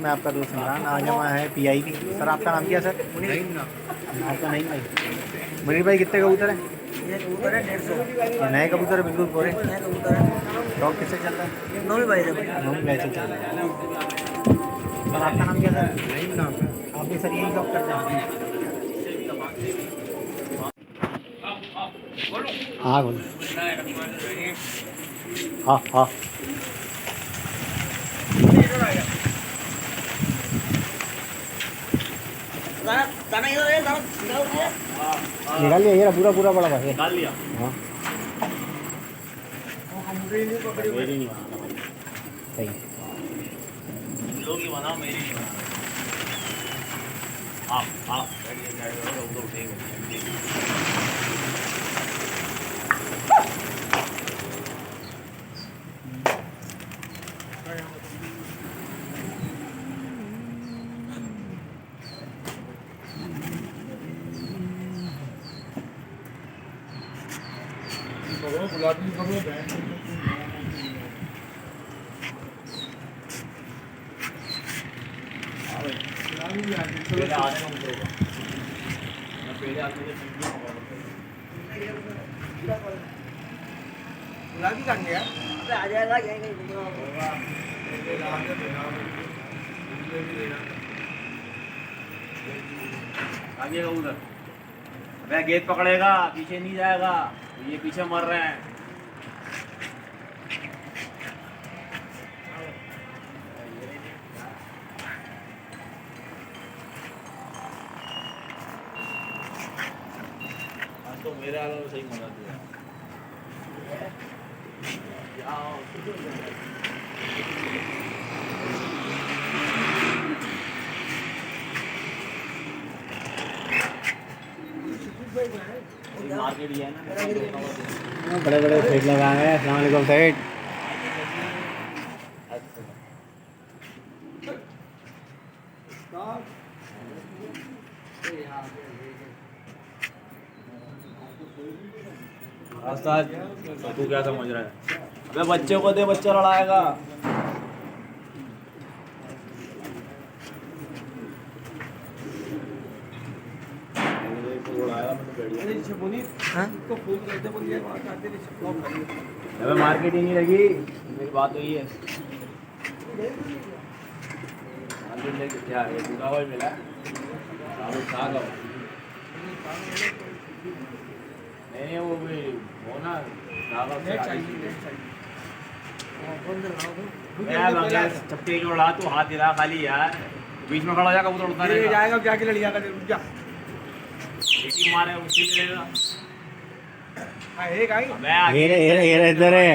मैं आपका दोस्त इमरान। आज हम आए हैं PIB। सर आपका नाम क्या है सर? आपका नहीं भाई। मुनीर भाई कितने कबूतर हैं? ये कबूतर है 150। ये नए कबूतर है बिल्कुल पूरे। बिल्कुल नए कबूतर है। स्टॉक किससे चल रहा है? नौवीं बाई है भाई। नौवीं बैच से चल रहा है। सर आपका नाम क्या है सर? नहीं नाम है। आप भी सर यही जॉब करते हैं? हाँ बोलो। हाँ हाँ निकाल लिया ये पूरा पूरा बड़ा भाई निकाल लिया। हाँ मेरी नहीं बनाता भाई। सही लोग ही बनाओ मेरी नहीं बनाता। आप उठेंगे। गुलाबी करो गुलाबी कर गया आ जाएगा आगे उधर। अबे गेट पकड़ेगा पीछे नहीं जाएगा। ये पीछे मर रहे हैं। तो मेरे वालों ने सही मना दिया। मार्केट ही है ना। बड़े बड़े सेट लगाए हैं। अस्सलाम वालेकुम सेठ। तो तू क्या समझ रहा है? अबे बच्चे को दे बच्चा लड़ाएगा। अबे मार्केट ही नहीं लगी। मेरी बात हुई है। क्या है पूरा हुआ मिला नहीं वो भी वो ना चप्पे की उड़ा तू हाथ हिला खाली यार। बीच में खड़ा हो जा कबूतर उड़ता जाएगा। क्या की लड़िया कर रुक जा। मारे उसी लेगा। ये इधर है।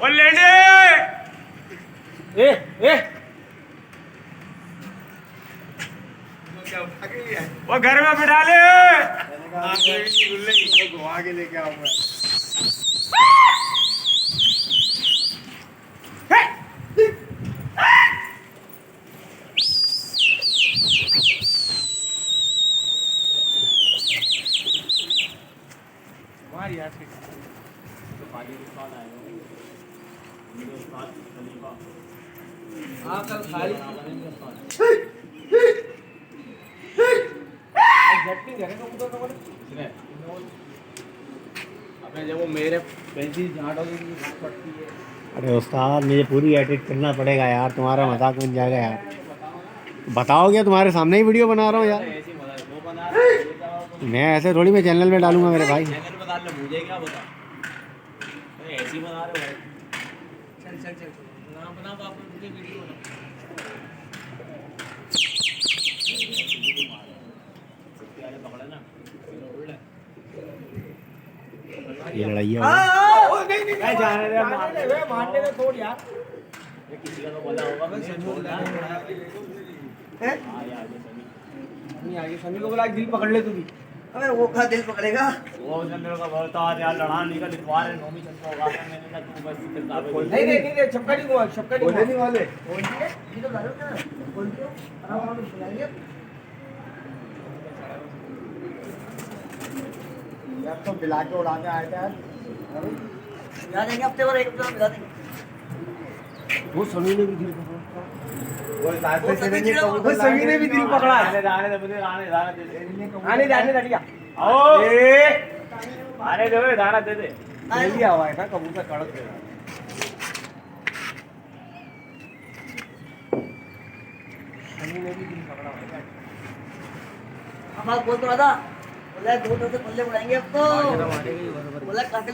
ओ लेडे ए वो घर में बिठा ले। आगे लेके आऊंगा। जब वो मेरे पेंसिल पड़ती है। अरे उस्ताद मुझे पूरी एडिट करना पड़ेगा यार। तुम्हारा मजाक बन जाएगा यार। बताओ क्या तुम्हारे सामने ही वीडियो बना रहा हूँ यार। मैं ऐसे थोड़ी मैं चैनल में डालूंगा मेरे भाई। चैनल पे डाल ले मुझे क्या बता। ऐसे ही बना रहे हो। चल चल चल ना बना तो आप मुझे वीडियो बना। ये लड़ाई है। मारने में छोड़ यार। किसी का तो बोला होगा। आगे सनी को बोला दिल पकड़ ले तू भी। अबे वो का दिल पकड़ेगा। वो जनरल का बोलता है यार लड़ा नहीं का लिखवा रहे नौवीं चल होगा। मैंने कहा तू बस किताब नहीं छक्का नहीं हुआ छक्का नहीं होने वाले बोल दिए ये तो डालो क्या बोल दियो आराम से सुनाइए यार। तो बिला के उड़ा के आए थे यार। मिला देंगे हफ्ते भर, एक हफ्ते में मिला देंगे। वो समी ने भी दिल पकड़ा। वो सभी ने भी दिल पकड़ा। आने जाने लड़िया। आओ। आने दे दाना दे दे। यही हवा है ना कबूतर कड़क दे। समी ने भी दिल पकड़ा है। हमारा बोल तो रहा था, बोला 2 से पल्ले उड़ाएंगे अब तो। बोला काफी।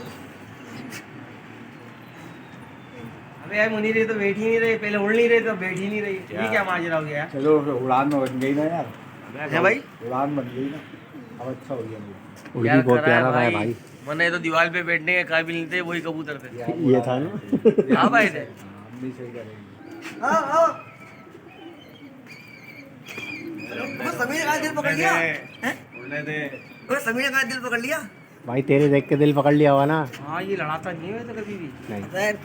अबे यार मुनीर ये तो बैठ ही नहीं रही, पहले उड़ नहीं रही तो बैठ ही नहीं रही। ये क्या माजरा हो गया? चलो उड़ान में बन गई ना यार, है भाई? उड़ान बन गई ना, अब अच्छा हो गया मुझे। उर्दू बहुत प्यारा रहा है भाई। मैंने तो दीवार पे बैठने के काबिल नहीं थे, वही कबूतर थे। ये था ना। हाँ भाई थे। हम भी सही करेंगे। हाँ हाँ। वो सभी ने कहा दिल पकड़ लिया। उड़ने दे। वो सभी ने कहा दिल पकड़ लिया। भाई तेरे देख के दिल पकड़ लिया होगा ना। हाँ ये लड़ाता नहीं है तो कभी भी। नहीं खैर।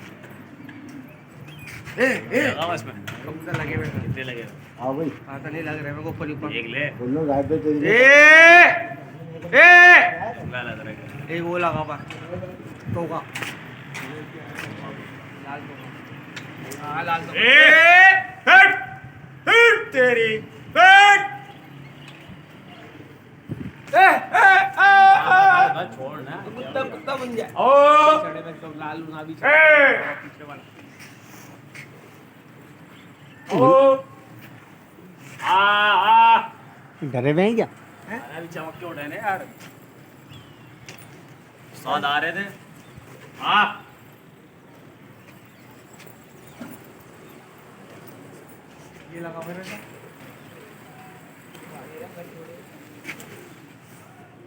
ए लगा इसमें कबूतर लगे हुए हैं। कितने लगे? हाँ भाई, पता नहीं लग रहा है मेरे को ऊपर ही ऊपर। एक ले बोलो गाय पे तेरी ला ला तरह का ए वो लगा पा टोका लाल टोका। हाँ लाल टोका। हट हट तेरी हट छोड़ ना कुत्ता कुत्ता बन जाए। ओ चढ़े में तो लाल ना भी ए! पीछे वाला। ओ आ डरे हुए हैं क्या? अरे चमक के उठे ने यार स्वाद आ रहे थे। हाँ ये लगा मेरे को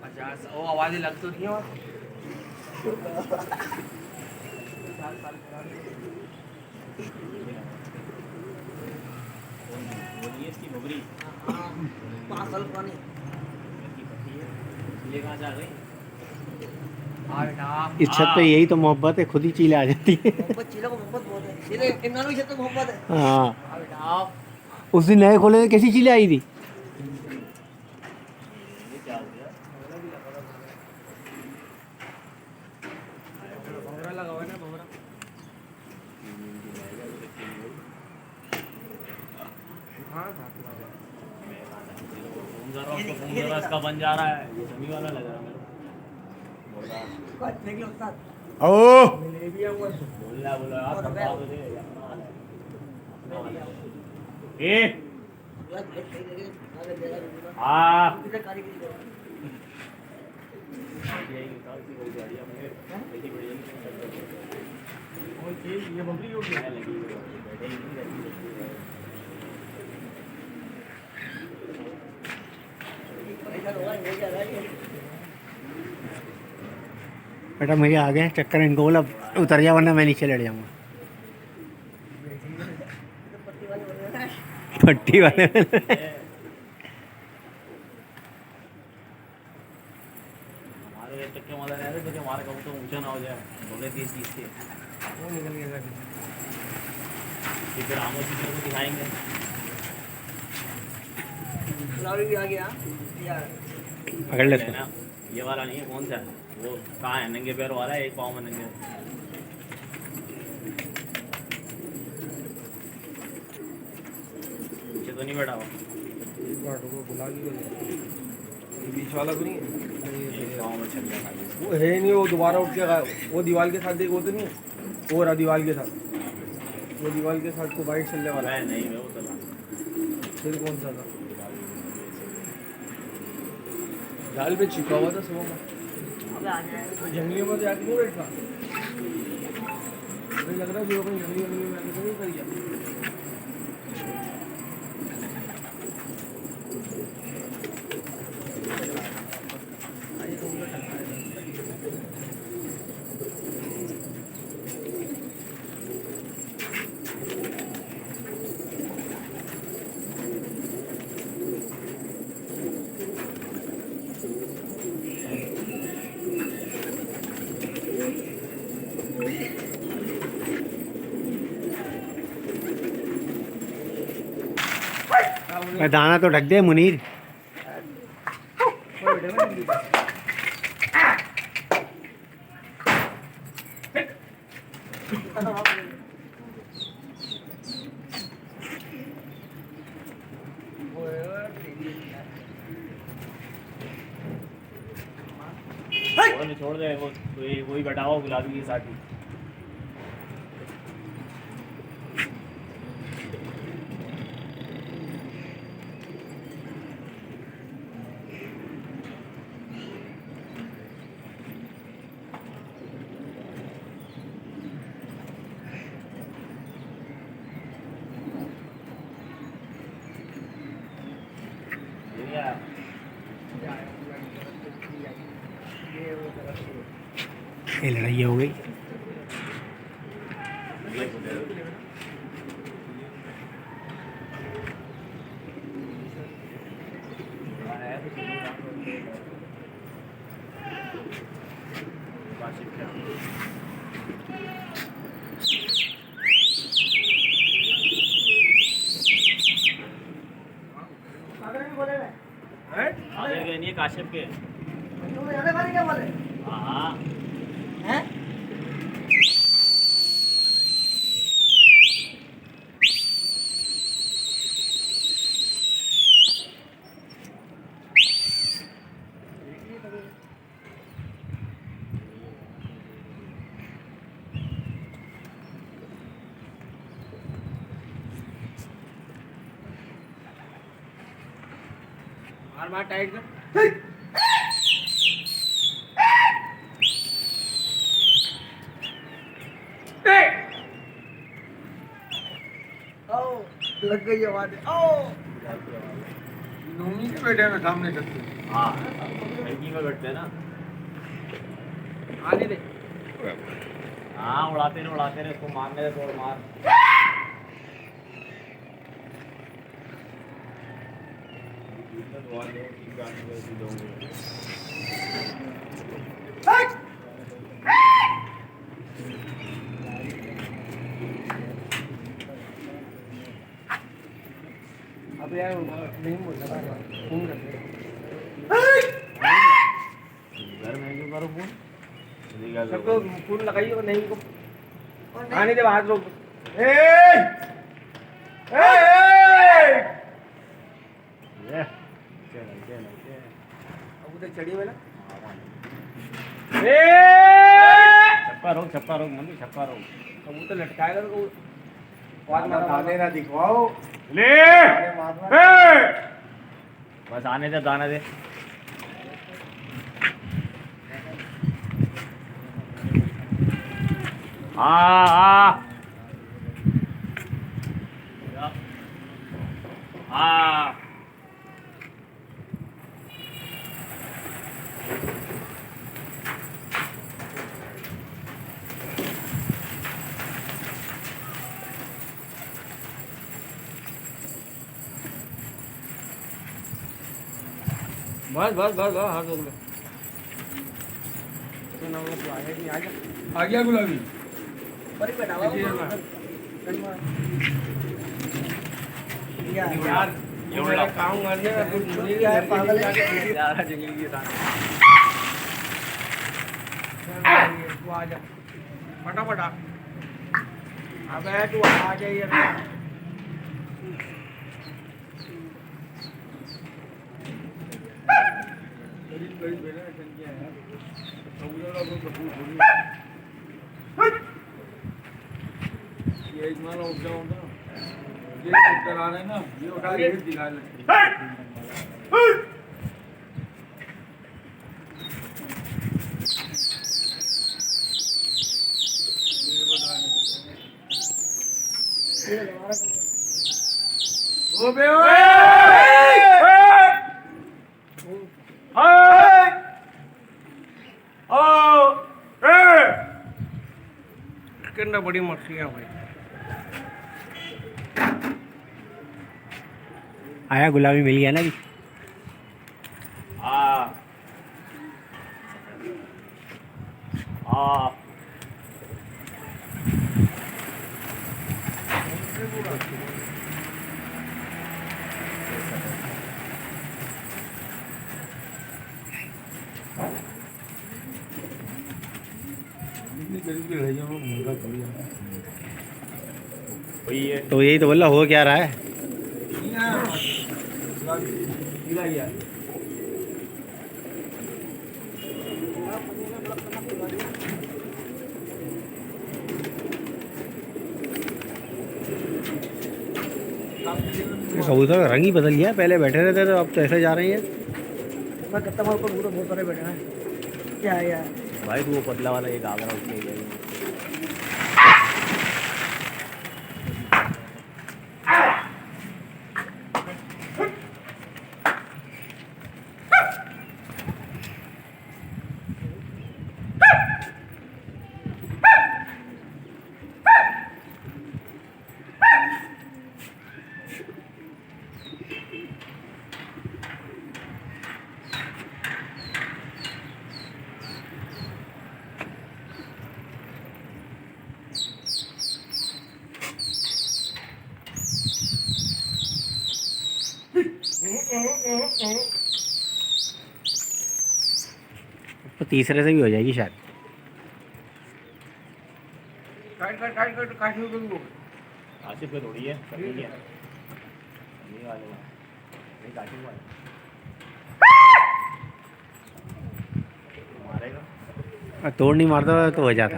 50। ओ आवाज़ें लग तो रही है वहाँ। बोलिए इसकी घुघरी 5 साल पुरानी। ये कहाँ जा गई? हाँ बेटा। इस छत पे यही तो मोहब्बत है, खुद ही चीले आ जाती है। मोहब्बत चीलों को मोहब्बत बहुत है। चीले इमरान भी तो मोहब्बत है। हाँ हाँ बेटा। उस दिन नए खोले थे, कैसी चीले आई थी? ये क्या हो गया? भंवरा लगा हुआ है ना भंवरा। हाँ जरा इसका बन जा रहा है। ये समी वाला लग रहा है मेरे को। कोई देख लो उस्ताद। ओ ले भी आऊँगा। बोलना बोला आप और बता दो दे अपना वाला। ए यार देख सही लगे आगे दे रहा हाँ हूं। किधर कारीगरी करो। ये बबली हो गया लगी बैठे ही नहीं रहती। इधर हुआ ले जा रहा है। बेटा मुझे आ गया चक्कर, इनको बोला उतर जा वरना मैं नीचे लड़ जाऊंगा। पट्टी वाले बोल रहे हैं। पट्टी वाले हमारे ये चक्के मारा रहे थे तो हमारा कबूतर ऊंचा ना हो जाए बोले थी इस चीज से। वो निकल गया था। फिर हम उसी को दिखाएंगे। गुलाबी भी आ गया यार। पकड़ ले है ना ये वाला नहीं है। कौन सा है वो? कहाँ है? नंगे पैर वाला है, एक पाँव में नंगे। नीचे तो नहीं बैठा हुआ। इस बार को गुलाबी हो गया। ये बीच वाला भी नहीं है। एक पाँव में चल गया खाली। वो है नहीं, वो दोबारा उठ के वो दीवार के साथ देख, वो तो नहीं है। वो रहा दीवार के साथ, वो दीवार के साथ को वाइट चलने वाला है। मैं नहीं मैं वो चला फिर कौन सा था? जाल पे छिपा हुआ था सुबह में। अबे आ जाए। तो जंगलियों में जाके नहीं बैठा। मुझे लग रहा है जो अपन जंगली में जाके तो नहीं कर गया। मैं दाना तो ढक दे मुनीर। छोड़ दे वो, वही बैठा हुआ गुलाबी के साथ ही। ये लड़ाई हो गई। आगे गए नहीं काशिफ के। क्या बोले हाँ हैं? मार टाइट कर। लग गई आवाज। नोमी के बेटे में सामने सकते। हाँ खिड़की में बैठते हैं ना। आने दे। हाँ उड़ाते रहे उसको मारने दे तो मार। अब यार नहीं बोल रहा फोन कर दे। घर में क्यों करो फोन? सबको फोन लगाइए और नहीं को आने दे बाहर लोग। अब उधर चढ़ी हुए ना। छप्पा रोक मंदिर छप्पा रोक। अब वो तो लटकाएगा तो आवाज मारा ना दिखवाओ। ले मारना बस आने दे दाने दे। हाँ बस बस बस बस हाथ धो ले। तो ना वो आया नहीं आ गया गुलाबी। पर ही बैठा हुआ यार ये मेरा काम करने में कुछ नहीं है। पागल है यार जंगली की तरह। तू आ जा फटाफट आ। अबे तू आ जाइए। ये एक मानो उठ जाओ ना। ये उतर आ रहे हैं ना। ये उठा के दिखा ले। ओ बे ओए कितना बड़ी मछली है भाई। आया गुलाबी मिल गया ना अभी। वही है। तो यही तो बोला, हो क्या रहा है? सीधा गया। कबूतर का रंग ही बदल गया, पहले बैठे रहते थे, अब तो ऐसे जा रहे हैं। मैं कत्ता मार पर बहुत सारे बैठे हैं। क्या है यार? भाई तू वो पतला वाला एक आगरा उसके गया। तो तीसरे से भी हो जाएगी शायद। काट लो तो आसिफ पे थोड़ी है, करनी है। ये वाले हैं। नहीं काटेंगे वाले। मारेगा। तोड़ नहीं मारता तो हो जाता।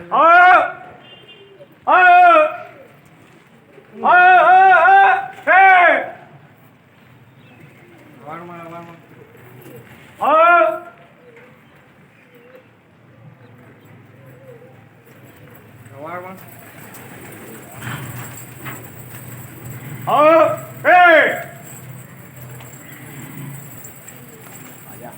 आजा।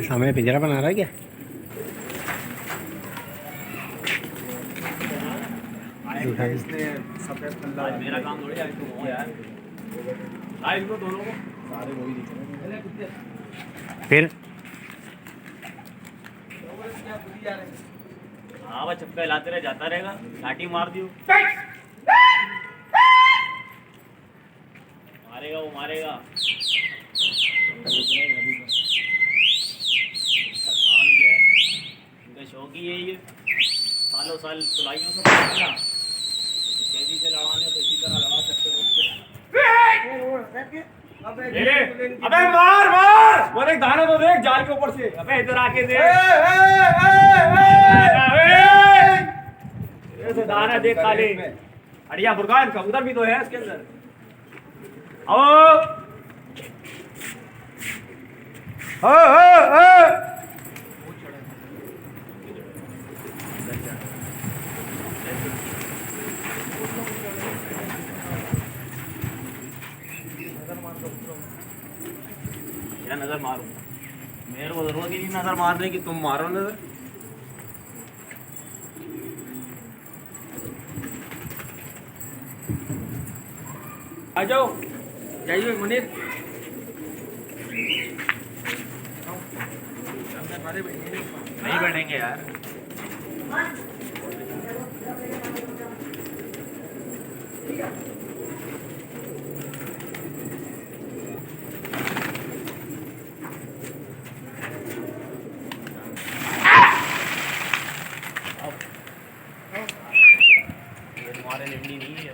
सामने पिंजरा बना रहा है क्या? इसने सफेद पल्ला आज मेरा काम थोड़ी है, आज तुम हो यार। आज इनको दोनों को। सारे वही दिख रहे हैं। फिर हाँ वो चक्कर लाते रहे, जाता रहेगा, लाठी मार दियो। मारेगा वो मारेगा। इसका काम क्या है? इनका शौक ही यही है, सालों साल सुलाइयों से पकड़ना। कैदी से लड़ाने तो इसी तरह लड़ा सकते हो उससे। अबे मार मार, वो देख दाना तो देख जाल के ऊपर से। अबे इधर आके दे। ये तो दाना देख काले। अड़िया फुरकान कबूतर भी तो है इसके अंदर। आओ। क्या नजर मारूं? मेरे को जरूरत ही नहीं नजर मारने की, तुम मारो नजर। आ जाओ, जाइए मुनीर। नहीं बैठेंगे यार। ये तुम्हारे लिमड़ी नहीं है।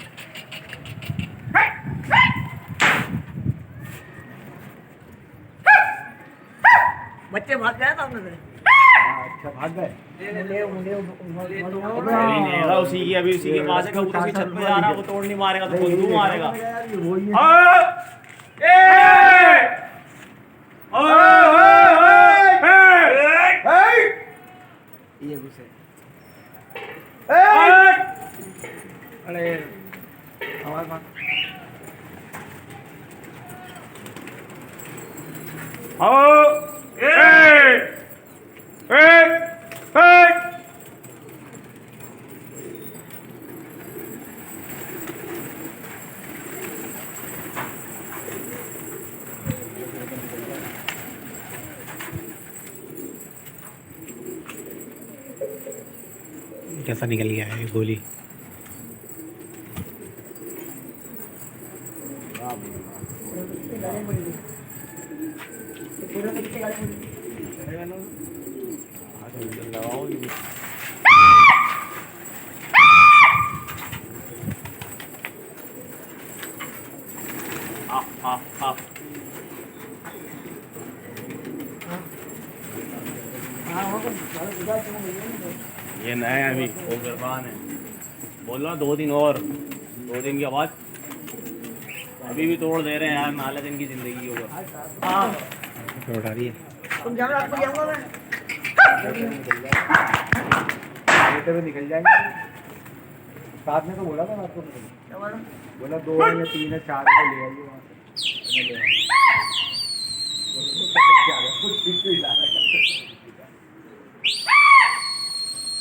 बच्चे भाग गए सामने से। अच्छा भाग गए। अभी नहीं है, उसी की अभी उसी के पास है, कबूतर की छत पे जा रहा है, वो तोड़ नहीं मारेगा तो बंदूक मारेगा। ये घुसे। अरे आवाज मत। कैसा निकल गया है ये गोली। ये नए हैं अभी, वो गिरबान है। बोल रहा 2 दिन और, 2 दिन के बाद अभी भी तोड़ दे रहे हैं यार। नाले दिन की जिंदगी होगा। हाँ उठा रही है। तुम जाओ, आपको जाऊंगा मैं। बेटे में निकल जाएंगे। साथ में तो बोला था ना आपको, क्या बोला? बोला 2 है या 3 है 4 है, ले आइए वहाँ से। मैं ले आऊँगा। कुछ ठीक तो ही ला रहा है।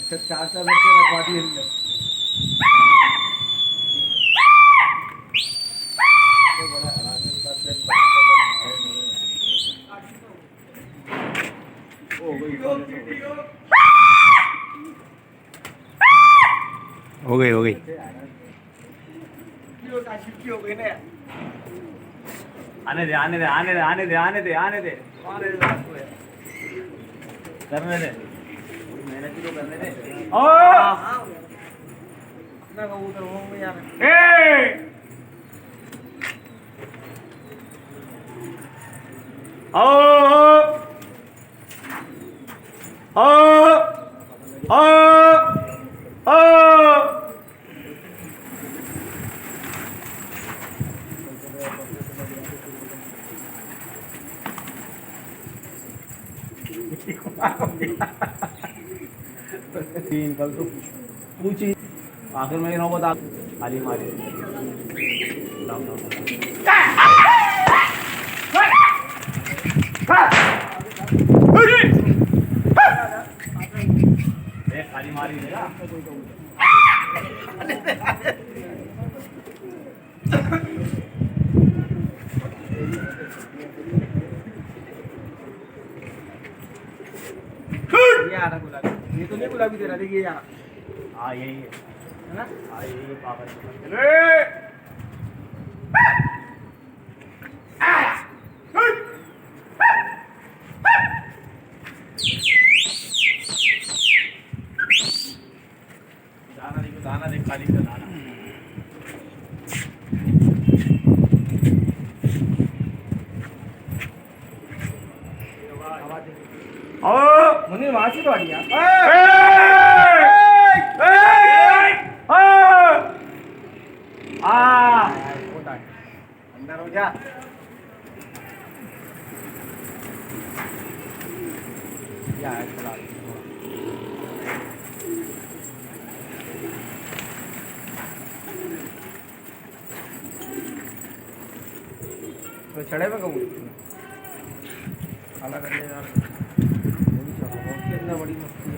अच्छा 4 बच्चे रखवा दिए इनने। ये बड़ा हैरान है, साथ में ओ गई हो गई। आने दे आने दे आने दे आने दे आने दे आने दे करने दे, मेहनत तो करने दे। अपना कबूतर हो गया यार। तीन कल तो पूछी आखिर में नौबत आ खाली मारी। खाली मारी देगा। ये आ रहा गुलाबी, ये तो नहीं गुलाबी दे रहा, देखिए यहाँ। हाँ यही है है ना? हाँ यही है पापा। दाना देख खाली का दाना। मुनीर वहाँ से तो हटिया। अंदर हो जा। तो चढ़े में कबूतर खाना करने जा रहे। कितना बड़ी मस्ती है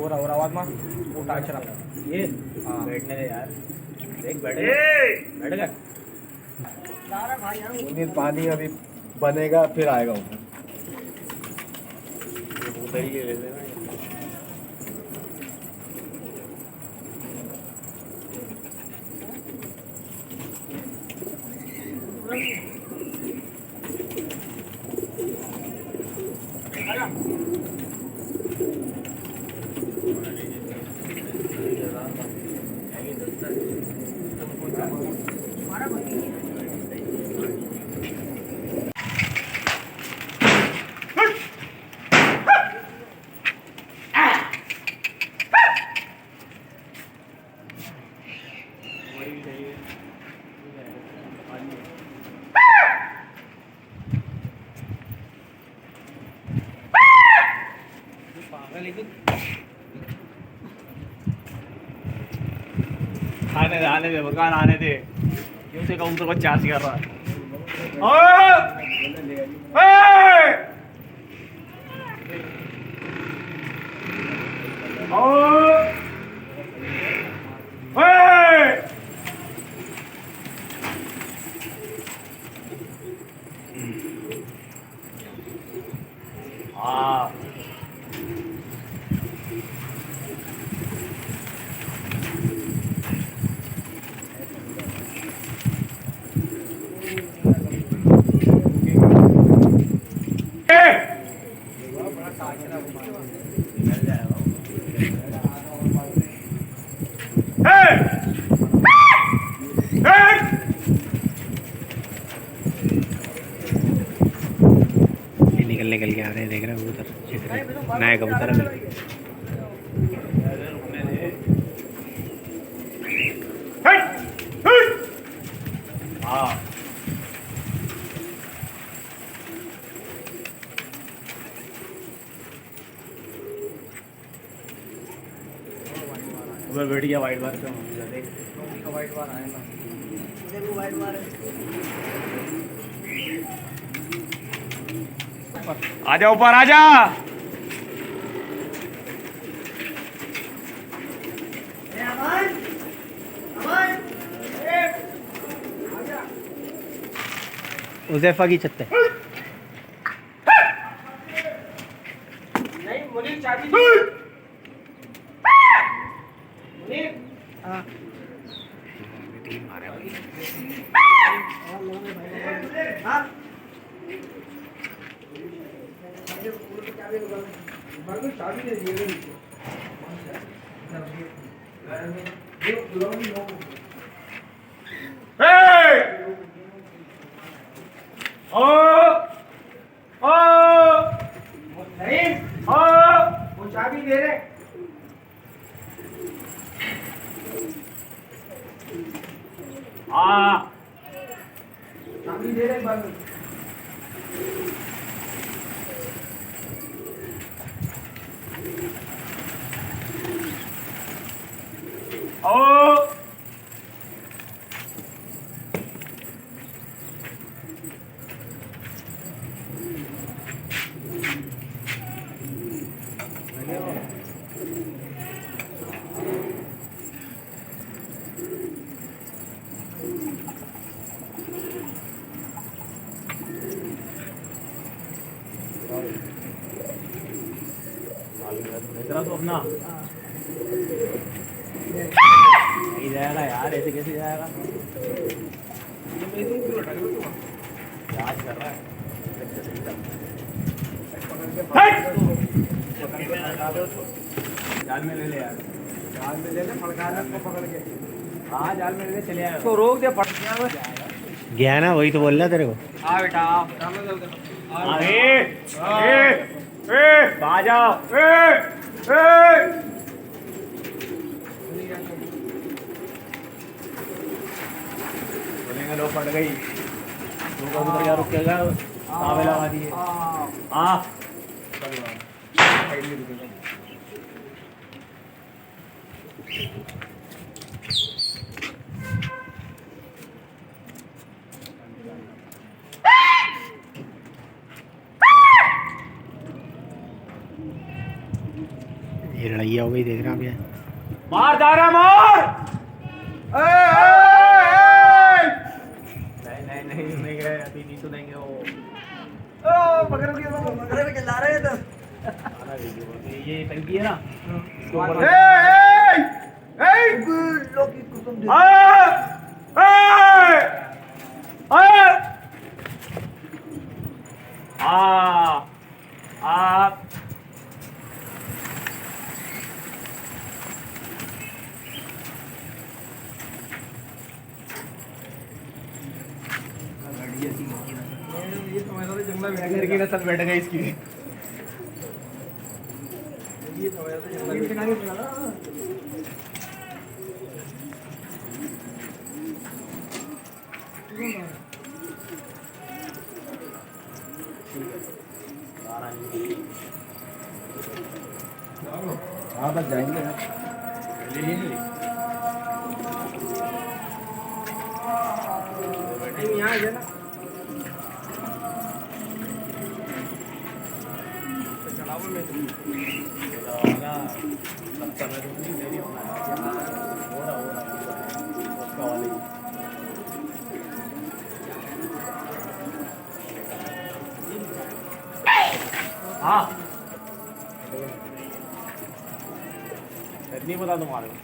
और आवाज में वो टाच रहा ये हाँ। बैठने दे यार, देख बैठ गया। सारा भाई यार मुनीर पानी अभी बनेगा फिर आएगा ऊपर। उधर ही ले लेना। आने दे भगवान, आने दे। क्यों से काउंटर को चार्ज कर रहा है। हाँ निकल जाएगा। ये निकल के आ रहे हैं, देख रहे हो कबूतर, चेक रहे नए कबूतर अभी। रुकने दे। हाँ उधर बैठ गया वाइट बार पे, देख वाइट बार आएगा। मुझे भी वाइट मार आजा ऊपर आजा। उज़ैफा की छत पे। नहीं मुनीर चाबी मुनीर। हाँ हाँ चाबी दे दिए वो चाबी दे रहे। हाँ चाबी दे रहे बाबू। ओ इतना तो अपना नहीं जाएगा यार, ऐसे कैसे जाएगा? याद कर रहा है। जाल में ले ले यार, जाल में ले ले फड़काना को पकड़ के। हाँ जाल में ले ले, चले आए। तो रोक दे फट गया। गया ना, वही तो बोल रहा तेरे को। आ बेटा सामने चल दे। आ जाओ। बोलेंगे लो फट गई, दो कबूतर क्या रुकेगा, तावे लगा दिए। हाँ ये लड़ाइया हो गई, देख रहा भैया। मार दारा मार। नहीं नहीं नहीं नहीं गए, अभी नहीं सुनेंगे वो। पकड़ लिया तो मगरे में चला रहे हैं तो ये टंकी है ना, लोग की कुसुम दे ये समझ रहा था जंगल में की नस्ल बैठ गई इसकी। ये समझ रहा था जंगल में। हाँ बस जाएंगे ना। ले लेंगे। नहीं यहाँ है ना। तो चढ़ाओ में हाँ नहीं पता तुम्हारे को।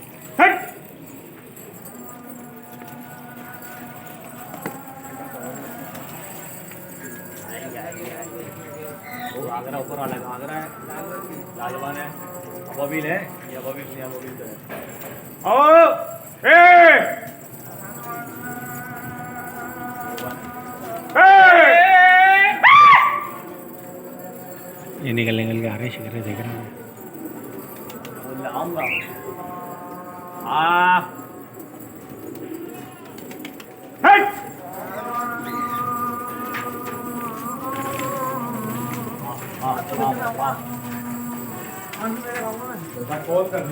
वो घाघरा ऊपर वाला घाघरा है, लाजवान है, अबोबिल है, ये अबोबिल नहीं, अबोबिल तो है। ओ ए ये निकल के आ रहे शिखर देख रहे हैं। आऊंगा आ कॉल कर